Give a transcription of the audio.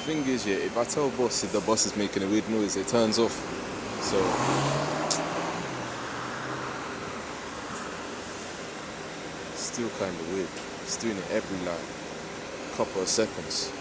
thing is, yeah, if I tell boss if the bus is making a weird noise, it turns off. So still kind of weird. It's doing it every like couple of seconds.